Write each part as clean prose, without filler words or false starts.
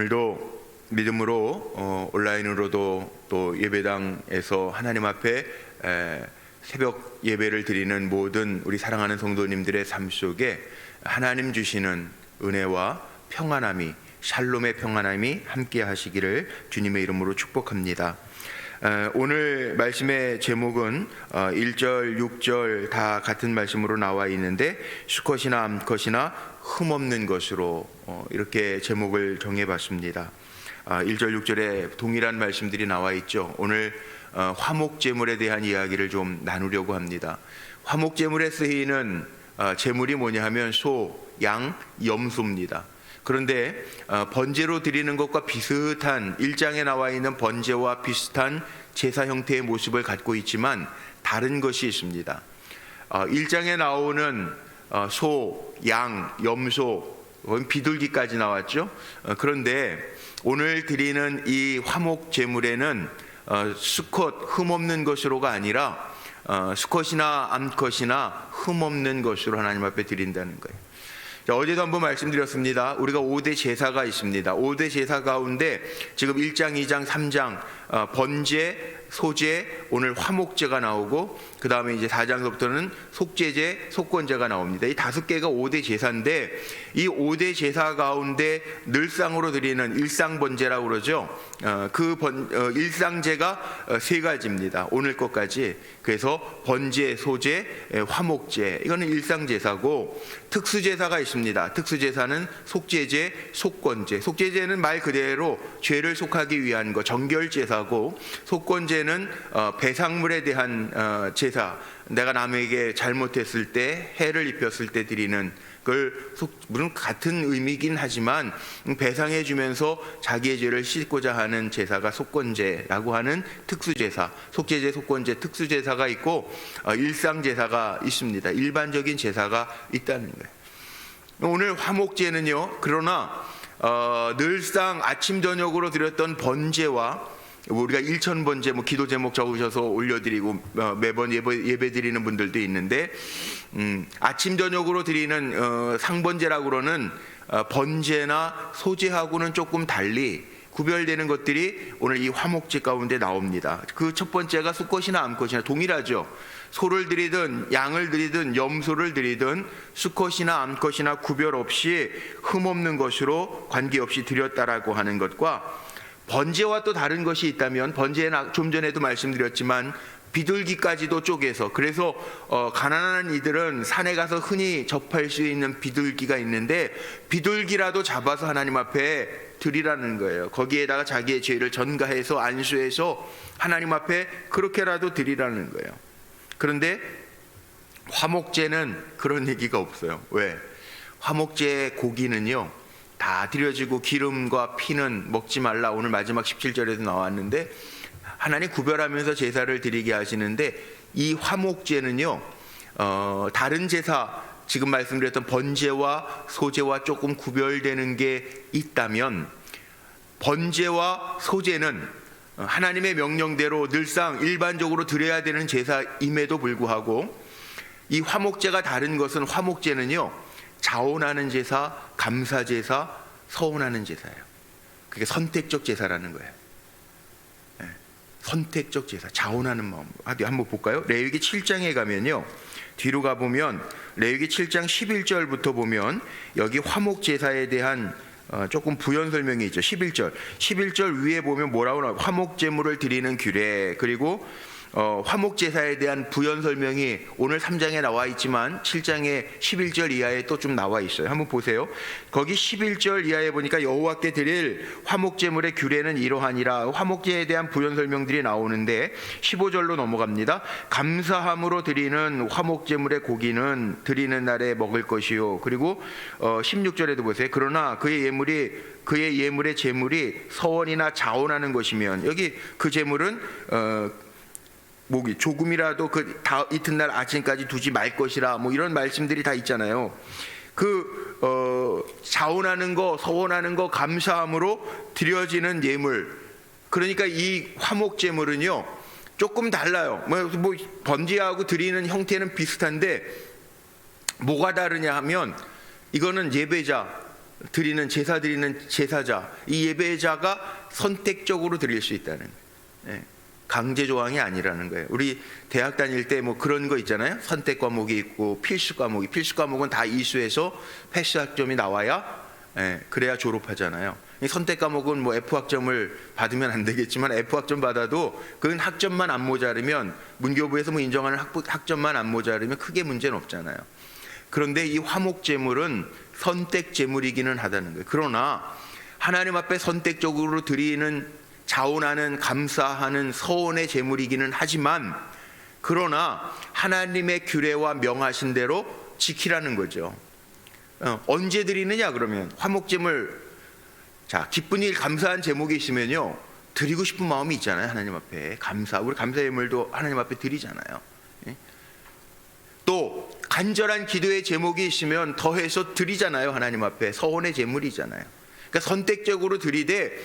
오늘도 믿음으로 온라인으로도 또 예배당에서 하나님 앞에 새벽 예배를 드리는 모든 우리 사랑하는 성도님들의 삶 속에 하나님 주시는 은혜와 평안함이, 샬롬의 평안함이 함께 하시기를 주님의 이름으로 축복합니다. 오늘 말씀의 제목은 1절, 6절 다 같은 말씀으로 나와 있는데 수컷이나 암컷이나 흠없는 것으로 이렇게 제목을 정해봤습니다. 1절, 6절에 동일한 말씀들이 나와 있죠. 오늘 화목제물에 대한 이야기를 좀 나누려고 합니다. 화목제물에 쓰이는 제물이 뭐냐 하면 소, 양, 염소입니다. 그런데 번제로 드리는 것과 비슷한 1장에 나와 있는 번제와 비슷한 제사 형태의 모습을 갖고 있지만 다른 것이 있습니다. 1장에 나오는 소, 양, 염소, 비둘기까지 나왔죠. 그런데 오늘 드리는 이 화목 제물에는 수컷, 흠없는 것으로가 아니라 수컷이나 암컷이나 흠없는 것으로 하나님 앞에 드린다는 거예요. 어제도 한번 말씀드렸습니다. 우리가 5대 제사가 있습니다. 5대 제사 가운데 지금 1장, 2장, 3장 번제, 소제, 오늘 화목제가 나오고 그 다음에 이제 4장서부터는 속제제, 속건제가 나옵니다. 이 5개가 5대 제사인데 이 5대 제사 가운데 늘상으로 드리는 일상번제라고 그러죠. 일상제가 3가지입니다. 오늘 것까지. 그래서 번제, 소제, 화목제, 이거는 일상제사고 특수제사가 있습니다. 특수제사는 속제제, 속건제. 속제제는 말 그대로 죄를 속하기 위한 거, 정결제사고 속건제는 배상물에 대한 제사, 내가 남에게 잘못했을 때, 해를 입혔을 때 드리는 그걸 물론 같은 의미긴 하지만 배상해 주면서 자기의 죄를 씻고자 하는 제사가 속건제라고 하는 특수제사, 속제제, 속건제, 특수제사가 있고 일상제사가 있습니다. 일반적인 제사가 있다는 거예요. 오늘 화목제는요, 그러나 늘상 아침 저녁으로 드렸던 번제와 우리가 일천번제 기도 제목 적으셔서 올려드리고 매번 예배 드리는 분들도 있는데 아침 저녁으로 드리는 상번제라고 그러는 번제나 소제하고는 조금 달리 구별되는 것들이 오늘 이 화목제 가운데 나옵니다. 그 첫 번째가 수컷이나 암컷이나 동일하죠. 소를 드리든 양을 드리든 염소를 드리든 수컷이나 암컷이나 구별 없이 흠없는 것으로 관계없이 드렸다라고 하는 것과 번제와 또 다른 것이 있다면, 번제는 좀 전에도 말씀드렸지만 비둘기까지도 쪼개서, 그래서 가난한 이들은 산에 가서 흔히 접할 수 있는 비둘기가 있는데 비둘기라도 잡아서 하나님 앞에 드리라는 거예요. 거기에다가 자기의 죄를 전가해서 안수해서 하나님 앞에 그렇게라도 드리라는 거예요. 그런데 화목제는 그런 얘기가 없어요. 왜? 화목제의 고기는요 다 드려지고 기름과 피는 먹지 말라, 오늘 마지막 17절에도 나왔는데 하나님 구별하면서 제사를 드리게 하시는데 이 화목제는요 다른 제사, 지금 말씀드렸던 번제와 소제와 조금 구별되는 게 있다면 번제와 소제는 하나님의 명령대로 늘상 일반적으로 드려야 되는 제사임에도 불구하고 이 화목제가 다른 것은, 화목제는요 자원하는 제사, 감사 제사, 서원하는 제사예요. 그게 선택적 제사라는 거예요. 네. 선택적 제사, 자원하는 마음. 한번 볼까요? 레위기 7장에 가면요, 뒤로 가보면 레위기 7장 11절부터 보면 여기 화목 제사에 대한 조금 부연 설명이 있죠. 11절 위에 보면 뭐라고 나와요? 화목 제물을 드리는 규례, 그리고 화목 제사에 대한 부연 설명이 오늘 3장에 나와 있지만 7장의 11절 이하에 또 좀 나와 있어요. 한번 보세요. 거기 11절 이하에 보니까 여호와께 드릴 화목 제물의 규례는 이러하니라, 화목제에 대한 부연 설명들이 나오는데 15절로 넘어갑니다. 감사함으로 드리는 화목 제물의 고기는 드리는 날에 먹을 것이요. 그리고 16절에도 보세요. 그러나 그의 예물의 제물이 서원이나 자원하는 것이면, 여기 그 제물은 조금이라도 이튿날 아침까지 두지 말 것이라, 이런 말씀들이 다 있잖아요. 자원하는 거, 서원하는 거, 감사함으로 드려지는 예물, 그러니까 이 화목 제물은요 조금 달라요. 번제하고 드리는 형태는 비슷한데 뭐가 다르냐 하면, 이거는 예배자, 드리는 제사 드리는 제사자, 이 예배자가 선택적으로 드릴 수 있다는 거예요. 강제 조항이 아니라는 거예요. 우리 대학 다닐 때 뭐 그런 거 있잖아요. 선택 과목이 있고 필수 과목은 다 이수해서 패스 학점이 나와야 그래야 졸업하잖아요. 이 선택 과목은 뭐 F 학점을 받으면 안 되겠지만 F 학점 받아도 그건 학점만 안 모자르면, 문교부에서 뭐 인정하는 학점만 안 모자르면 크게 문제는 없잖아요. 그런데 이 화목제물은 선택제물이기는 하다는 거예요. 그러나 하나님 앞에 선택적으로 드리는, 자원하는, 감사하는 서원의 제물이기는 하지만, 그러나 하나님의 규례와 명하신 대로 지키라는 거죠. 언제 드리느냐 그러면 화목제물, 자, 기쁜 일 감사한 제목이 있으면요 드리고 싶은 마음이 있잖아요. 하나님 앞에 우리 감사예물도 하나님 앞에 드리잖아요. 또 간절한 기도의 제목이 있으면 더해서 드리잖아요. 하나님 앞에 서원의 제물이잖아요. 그러니까 선택적으로 드리되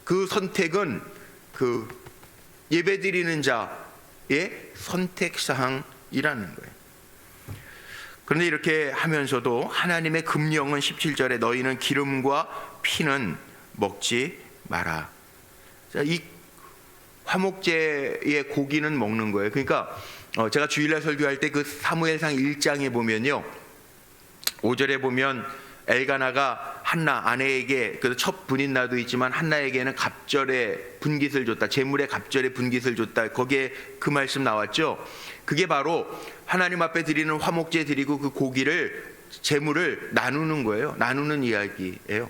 그 선택은 그 예배 드리는 자의 선택사항이라는 거예요. 그런데 이렇게 하면서도 하나님의 금령은 17절에 너희는 기름과 피는 먹지 마라. 자, 이 화목제의 고기는 먹는 거예요. 그러니까 제가 주일날 설교할 때 그 사무엘상 1장에 보면요, 5절에 보면 엘가나가 한나 아내에게, 그 첫 분인나도 있지만 한나에게는 갑절의 분깃을 줬다, 제물의 갑절의 분깃을 줬다. 거기에 그 말씀 나왔죠. 그게 바로 하나님 앞에 드리는 화목제 드리고 그 고기를, 제물을 나누는 거예요. 나누는 이야기예요.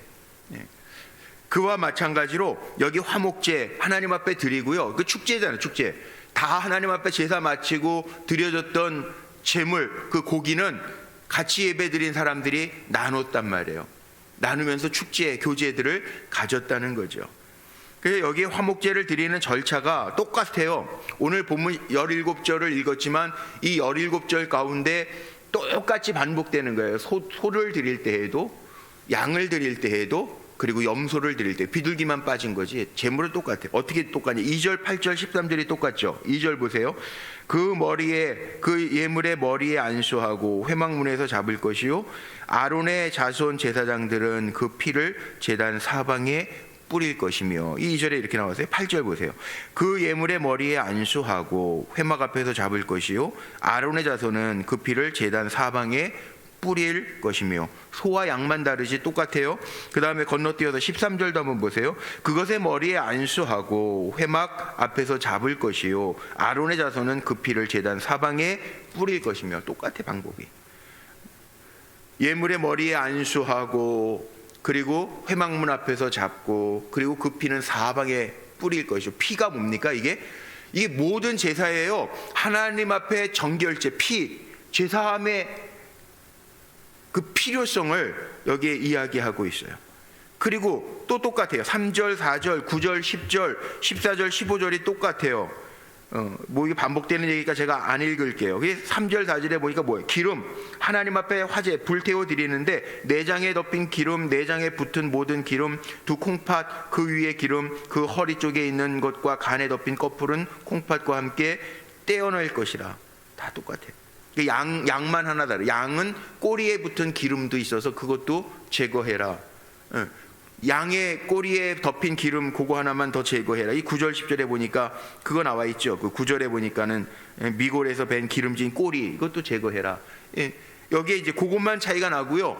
그와 마찬가지로 여기 화목제 하나님 앞에 드리고요, 그 축제잖아요. 축제 다 하나님 앞에 제사 마치고 드려졌던 제물, 그 고기는 같이 예배 드린 사람들이 나눴단 말이에요. 나누면서 축제, 교제들을 가졌다는 거죠. 그래서 여기에 화목제를 드리는 절차가 똑같아요. 오늘 본문 17절을 읽었지만 이 17절 가운데 똑같이 반복되는 거예요. 소를 드릴 때에도, 양을 드릴 때에도, 그리고 염소를 드릴 때, 비둘기만 빠진 거지 제물은 똑같아요. 어떻게 똑같냐? 2절, 8절, 13절이 똑같죠. 2절 보세요. 그 예물의 머리에 안수하고 회막문에서 잡을 것이요, 아론의 자손 제사장들은 그 피를 제단 사방에 뿌릴 것이며. 이 2절에 이렇게 나왔어요. 8절 보세요. 그 예물의 머리에 안수하고 회막 앞에서 잡을 것이요, 아론의 자손은 그 피를 제단 사방에 뿌릴 것이며. 소와 양만 다르지 똑같아요. 그 다음에 건너뛰어서 13절도 한번 보세요. 그것의 머리에 안수하고 회막 앞에서 잡을 것이요, 아론의 자손은 그 피를 제단 사방에 뿌릴 것이며. 똑같아 방법이. 예물의 머리에 안수하고, 그리고 회막문 앞에서 잡고, 그리고 그 피는 사방에 뿌릴 것이요. 피가 뭡니까? 이게 모든 제사예요. 하나님 앞에 정결제, 피, 제사함의 그 필요성을 여기에 이야기하고 있어요. 그리고 또 똑같아요. 3절, 4절, 9절, 10절, 14절, 15절이 똑같아요. 뭐 이게 반복되는 얘기니까 제가 안 읽을게요. 3절, 4절에 보니까 뭐예요? 기름, 하나님 앞에 화제, 불태워 드리는데 내장에 덮인 기름, 내장에 붙은 모든 기름, 두 콩팥, 그 위에 기름, 그 허리 쪽에 있는 것과 간에 덮인 꺼풀은 콩팥과 함께 떼어낼 것이라. 다 똑같아요. 양만 하나 다르. 양은 꼬리에 붙은 기름도 있어서 그것도 제거해라. 양의 꼬리에 덮인 기름 그거 하나만 더 제거해라. 이 9절 10절에 보니까 그거 나와 있죠. 그 9절에 보니까는 미골에서 밴 기름진 꼬리, 이것도 제거해라. 여기에 이제 그것만 차이가 나고요.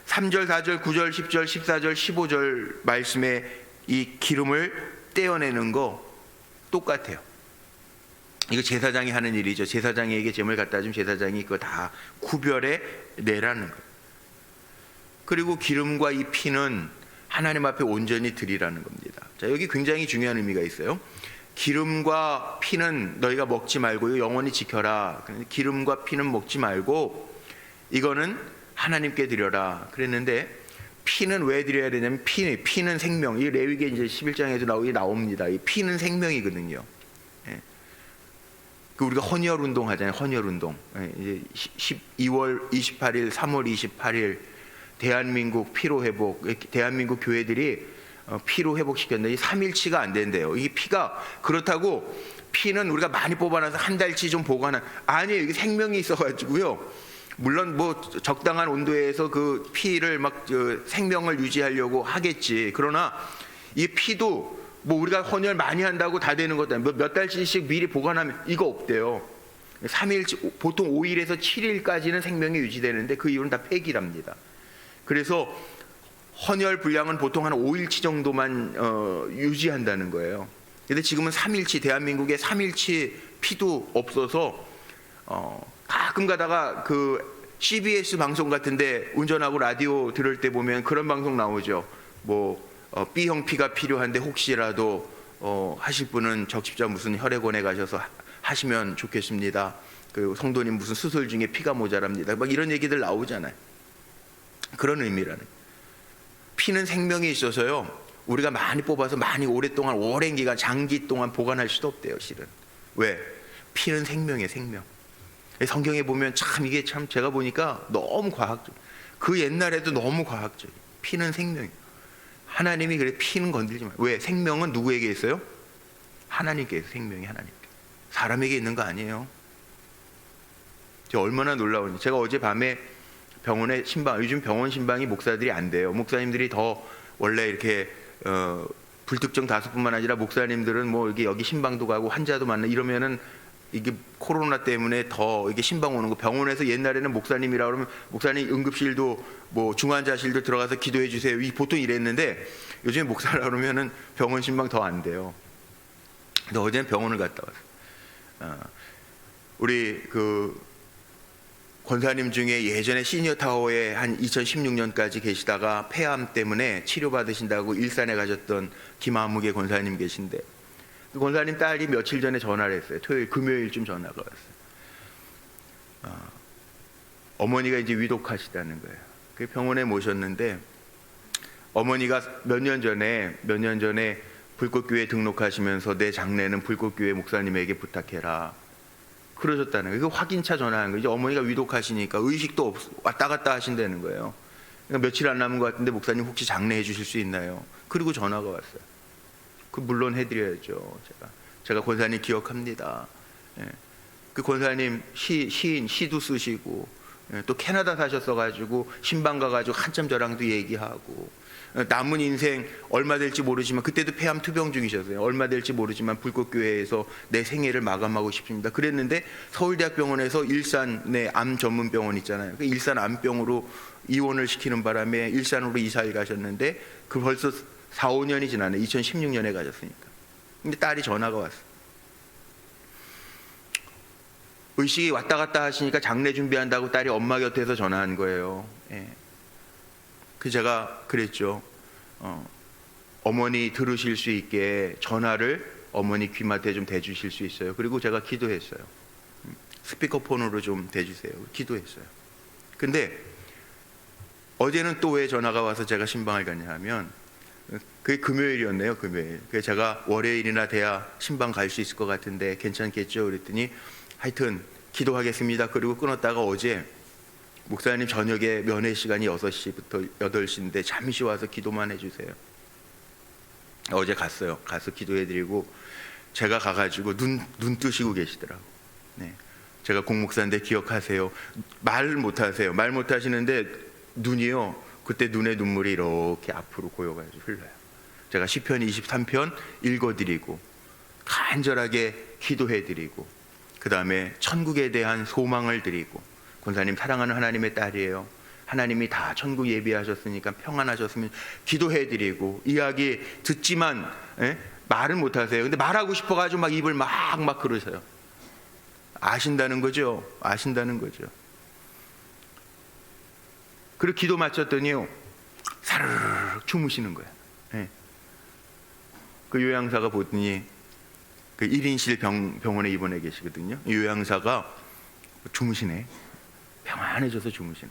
3절 4절 9절 10절 14절 15절 말씀에 이 기름을 떼어내는 거 똑같아요. 이거 제사장이 하는 일이죠. 제사장에게 제물 갖다 주면 제사장이 그거 다 구별해 내라는 거예요. 그리고 기름과 이 피는 하나님 앞에 온전히 드리라는 겁니다. 자, 여기 굉장히 중요한 의미가 있어요. 기름과 피는 너희가 먹지 말고요, 영원히 지켜라. 기름과 피는 먹지 말고 이거는 하나님께 드려라 그랬는데, 피는 왜 드려야 되냐면 피는 생명. 이 레위기 이제 11장에도 나옵니다. 이 피는 생명이거든요. 우리가 헌혈 운동 하잖아요. 헌혈 운동. 이제 2월 28일, 3월 28일 대한민국 피로 회복, 대한민국 교회들이 피로 회복시켰는데 3일치가 안 된대요. 이 피가 그렇다고 피는 우리가 많이 뽑아놔서 한 달치 좀 보관한, 아니에요. 이게 생명이 있어가지고요. 물론 뭐 적당한 온도에서 그 피를 막 생명을 유지하려고 하겠지. 그러나 이 피도 뭐 우리가 헌혈 많이 한다고 다 되는 것도 아니고 몇 달치씩 미리 보관하면 이거 없대요. 3일, 보통 5일에서 7일까지는 생명이 유지되는데 그 이후는 다 폐기랍니다. 그래서 헌혈 분량은 보통 한 5일치 정도만 유지한다는 거예요. 근데 지금은 3일치, 대한민국에 3일치 피도 없어서 가끔 가다가 그 CBS 방송 같은데 운전하고 라디오 들을 때 보면 그런 방송 나오죠. 뭐 B형 피가 필요한데 혹시라도 하실 분은 적십자 무슨 혈액원에 가셔서 하시면 좋겠습니다. 그 성도님 무슨 수술 중에 피가 모자랍니다. 막 이런 얘기들 나오잖아요. 그런 의미라는. 피는 생명이 있어서요. 우리가 많이 뽑아서 많이 오랫동안 오랜 기간 장기 동안 보관할 수도 없대요. 실은. 왜? 피는 생명이에요. 생명. 성경에 보면 참 이게 참 제가 보니까 너무 과학적. 그 옛날에도 너무 과학적. 피는 생명이에요. 하나님이 그래 피는 건들지 마. 왜? 생명은 누구에게 있어요? 하나님께 있어요. 생명이 하나님께. 사람에게 있는 거 아니에요. 저 얼마나 놀라운지. 제가 어젯밤에 병원에 신방, 요즘 병원 신방이 목사들이 안 돼요. 목사님들이 더 원래 이렇게 불특정 다수뿐만 아니라 목사님들은 뭐 여기 신방도 가고 환자도 만나 이러면은 이게 코로나 때문에 더 이게 신방 오는 거. 병원에서 옛날에는 목사님이라 그러면 목사님 응급실도 뭐 중환자실도 들어가서 기도해 주세요. 보통 이랬는데 요즘에 목사라 그러면은 병원 신방 더 안 돼요. 근데 어제는 병원을 갔다 왔어요. 우리 그 권사님 중에 예전에 시니어타워에 한 2016년까지 계시다가 폐암 때문에 치료받으신다고 일산에 가셨던 김아무개 권사님 계신데 그 권사님 딸이 며칠 전에 전화를 했어요. 금요일쯤 전화가 왔어요. 어머니가 이제 위독하시다는 거예요. 그 병원에 모셨는데 어머니가 몇 년 전에 불꽃교회 등록하시면서 내 장례는 불꽃교회 목사님에게 부탁해라. 그러셨다는 거예요. 그 확인차 전화한 거죠. 어머니가 위독하시니까 의식도 왔다 갔다 하신다는 거예요. 그러니까 며칠 안 남은 것 같은데 목사님 혹시 장례해 주실 수 있나요? 그리고 전화가 왔어요. 그 물론 해드려야죠. 제가 권사님 기억합니다. 예. 그 권사님 시인 시도 쓰시고 또 캐나다 사셨어가지고 신방 가가지고 한참 저랑도 얘기하고 남은 인생 얼마 될지 모르지만 그때도 폐암 투병 중이셨어요. 얼마 될지 모르지만 불꽃교회에서 내 생애를 마감하고 싶습니다. 그랬는데 서울대학병원에서 일산의 암 전문 병원 있잖아요. 그 일산 암병으로 입원을 시키는 바람에 일산으로 이사를 가셨는데 그 벌써 4, 5년이 지나네. 2016년에 가셨으니까. 근데 딸이 전화가 왔어. 의식이 왔다 갔다 하시니까 장례 준비한다고 딸이 엄마 곁에서 전화한 거예요. 예. 그 제가 그랬죠. 어머니 들으실 수 있게 전화를 어머니 귀맡에 좀 대주실 수 있어요. 그리고 제가 기도했어요. 스피커폰으로 좀 대주세요. 기도했어요. 근데 어제는 또 왜 전화가 와서 제가 신방을 갔냐 하면 그게 금요일이었네요. 금요일. 그래서 제가 월요일이나 돼야 신방 갈 수 있을 것 같은데 괜찮겠죠? 그랬더니 하여튼 기도하겠습니다. 그리고 끊었다가 어제 목사님 저녁에 면회 시간이 6시부터 8시인데 잠시 와서 기도만 해주세요. 어제 갔어요. 가서 기도해드리고 제가 가가지고 눈 뜨시고 계시더라고. 네. 제가 공목사인데 기억하세요. 말 못하세요. 말 못하시는데 눈이요. 그때 눈에 눈물이 이렇게 앞으로 고여가지고 흘러요. 제가 시편 23편 읽어드리고 간절하게 기도해드리고 그 다음에 천국에 대한 소망을 드리고 권사님 사랑하는 하나님의 딸이에요. 하나님이 다 천국 예비하셨으니까 평안하셨으면 기도해드리고 이야기 듣지만 말은 못하세요. 근데 말하고 싶어가지고 막 입을 막 그러세요. 아신다는 거죠. 아신다는 거죠. 그리고 기도 마쳤더니요 사르르 주무시는 거예요. 그 요양사가 보더니 그 1인실 병원에 입원해 계시거든요. 요양사가 주무시네. 평안해져서 주무시네.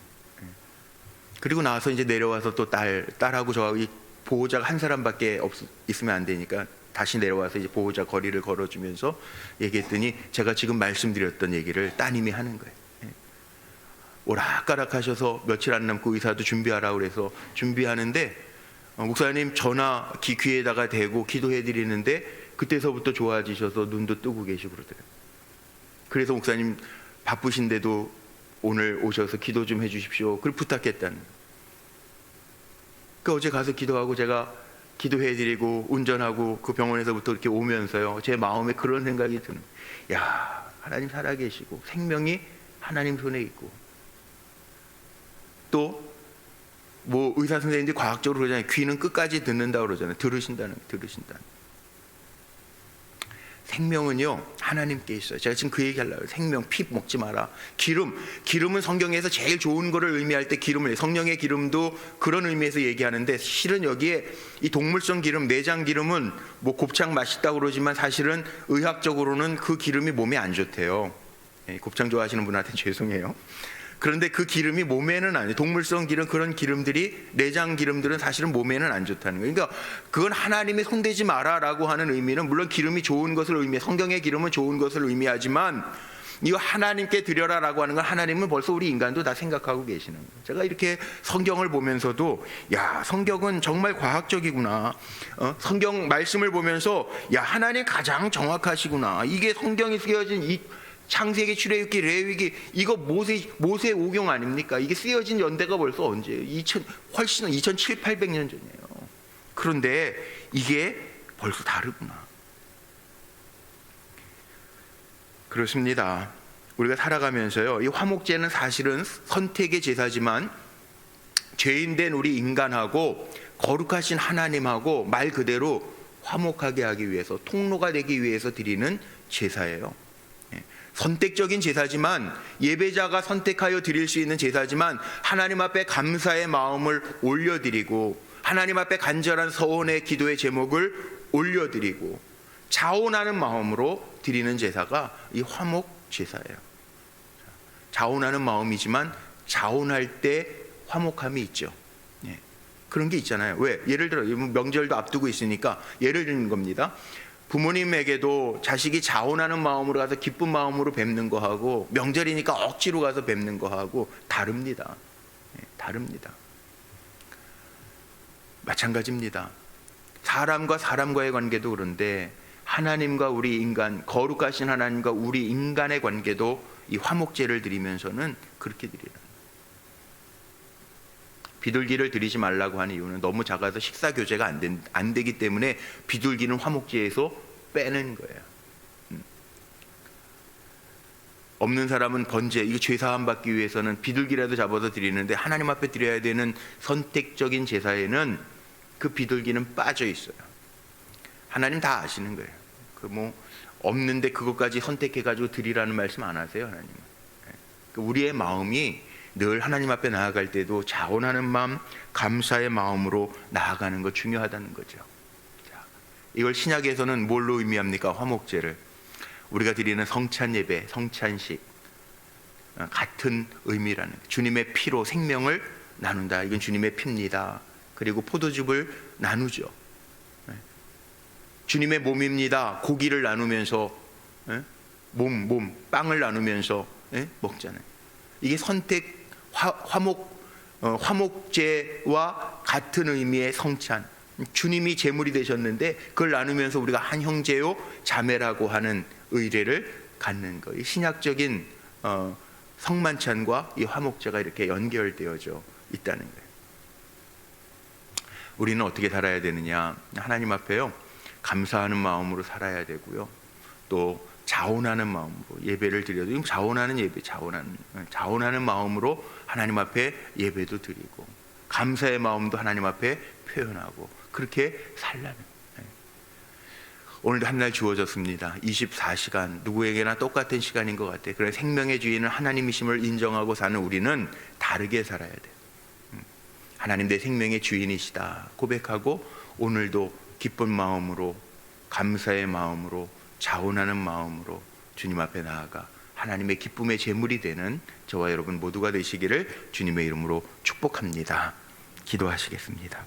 그리고 나서 이제 내려와서 또 딸하고 저하고 이 보호자가 한 사람밖에 있으면 안 되니까 다시 내려와서 이제 보호자 거리를 걸어주면서 얘기했더니 제가 지금 말씀드렸던 얘기를 따님이 하는 거예요. 오락가락하셔서 며칠 안 남고 의사도 준비하라고 그래서 준비하는데 목사님 전화 귀에다가 대고 기도해드리는데 그때서부터 좋아지셔서 눈도 뜨고 계시고 그러더라고요. 그래서 목사님 바쁘신데도 오늘 오셔서 기도 좀 해주십시오. 그걸 부탁했다는. 그 어제 가서 기도하고 제가 기도해드리고 운전하고 그 병원에서부터 이렇게 오면서요, 제 마음에 그런 생각이 드는. 야, 하나님 살아계시고 생명이 하나님 손에 있고, 또 뭐 의사 선생님들이 과학적으로 그러잖아요. 귀는 끝까지 듣는다 그러잖아요. 들으신다는. 생명은요 하나님께 있어요. 제가 지금 그 얘기 하려고 해요. 생명, 피 먹지 마라. 기름은 성경에서 제일 좋은 거를 의미할 때 기름을, 성령의 기름도 그런 의미에서 얘기하는데, 실은 여기에 이 동물성 기름, 내장 기름은 뭐 곱창 맛있다고 그러지만 사실은 의학적으로는 그 기름이 몸에 안 좋대요. 곱창 좋아하시는 분한테 죄송해요. 그런데 그 기름이 몸에는 안, 동물성 기름, 그런 기름들이, 내장 기름들은 사실은 몸에는 안 좋다는 거예요. 그러니까 그건 하나님의 손대지 마라라고 하는 의미는, 물론 기름이 좋은 것을 의미해, 성경의 기름은 좋은 것을 의미하지만 이거 하나님께 드려라라고 하는 건 하나님은 벌써 우리 인간도 다 생각하고 계시는 거예요. 제가 이렇게 성경을 보면서도 야, 성경은 정말 과학적이구나. 성경 말씀을 보면서 야, 하나님 가장 정확하시구나. 이게 성경이 쓰여진 이 창세기, 출애굽기, 레위기, 이거 모세 오경 아닙니까? 이게 쓰여진 연대가 벌써 언제예요? 2700~800년 전이에요. 그런데 이게 벌써 다르구나. 그렇습니다. 우리가 살아가면서요, 이 화목제는 사실은 선택의 제사지만 죄인된 우리 인간하고 거룩하신 하나님하고 말 그대로 화목하게 하기 위해서, 통로가 되기 위해서 드리는 제사예요. 선택적인 제사지만, 예배자가 선택하여 드릴 수 있는 제사지만, 하나님 앞에 감사의 마음을 올려드리고 하나님 앞에 간절한 서원의 기도의 제목을 올려드리고 자원하는 마음으로 드리는 제사가 이 화목 제사예요. 자원하는 마음이지만 자원할 때 화목함이 있죠. 그런 게 있잖아요. 왜? 예를 들어 명절도 앞두고 있으니까 예를 드는 겁니다. 부모님에게도 자식이 자원하는 마음으로 가서 기쁜 마음으로 뵙는 거하고 명절이니까 억지로 가서 뵙는 거하고 다릅니다. 다릅니다. 마찬가지입니다. 사람과 사람과의 관계도 그런데 하나님과 우리 인간, 거룩하신 하나님과 우리 인간의 관계도 이 화목제를 드리면서는 그렇게 드리라. 비둘기를 드리지 말라고 하는 이유는 너무 작아서 식사 교제가 안 되기 때문에 비둘기는 화목제에서 빼는 거예요. 없는 사람은 번제, 이거 죄사함 받기 위해서는 비둘기라도 잡아서 드리는데 하나님 앞에 드려야 되는 선택적인 제사에는 그 비둘기는 빠져 있어요. 하나님 다 아시는 거예요. 그 뭐 없는데 그것까지 선택해 가지고 드리라는 말씀 안 하세요, 하나님은. 우리의 마음이 늘 하나님 앞에 나아갈 때도 자원하는 마음, 감사의 마음으로 나아가는 거 중요하다는 거죠. 자, 이걸 신약에서는 뭘로 의미합니까? 화목제를. 우리가 드리는 성찬 예배, 성찬식, 같은 의미라는 거예요. 주님의 피로 생명을 나눈다. 이건 주님의 피입니다. 그리고 포도즙을 나누죠. 주님의 몸입니다. 고기를 나누면서 빵을 나누면서 먹잖아요. 이게 선택, 화목제와 같은 의미의 성찬. 주님이 제물이 되셨는데 그걸 나누면서 우리가 한 형제요 자매라고 하는 의례를 갖는 거예요. 신약적인 성만찬과 이 화목제가 이렇게 연결되어져 있다는 거예요. 우리는 어떻게 살아야 되느냐? 하나님 앞에요, 감사하는 마음으로 살아야 되고요. 또 자원하는 마음으로 예배를 드려도, 자원하는 예배, 자원하는 마음으로 하나님 앞에 예배도 드리고 감사의 마음도 하나님 앞에 표현하고 그렇게 살라는. 오늘도 한 날 주어졌습니다. 24시간 누구에게나 똑같은 시간인 것 같아요. 그래서 생명의 주인은 하나님이심을 인정하고 사는 우리는 다르게 살아야 돼요. 하나님 내 생명의 주인이시다 고백하고 오늘도 기쁜 마음으로, 감사의 마음으로, 자원하는 마음으로 주님 앞에 나아가 하나님의 기쁨의 제물이 되는 저와 여러분 모두가 되시기를 주님의 이름으로 축복합니다. 기도하시겠습니다.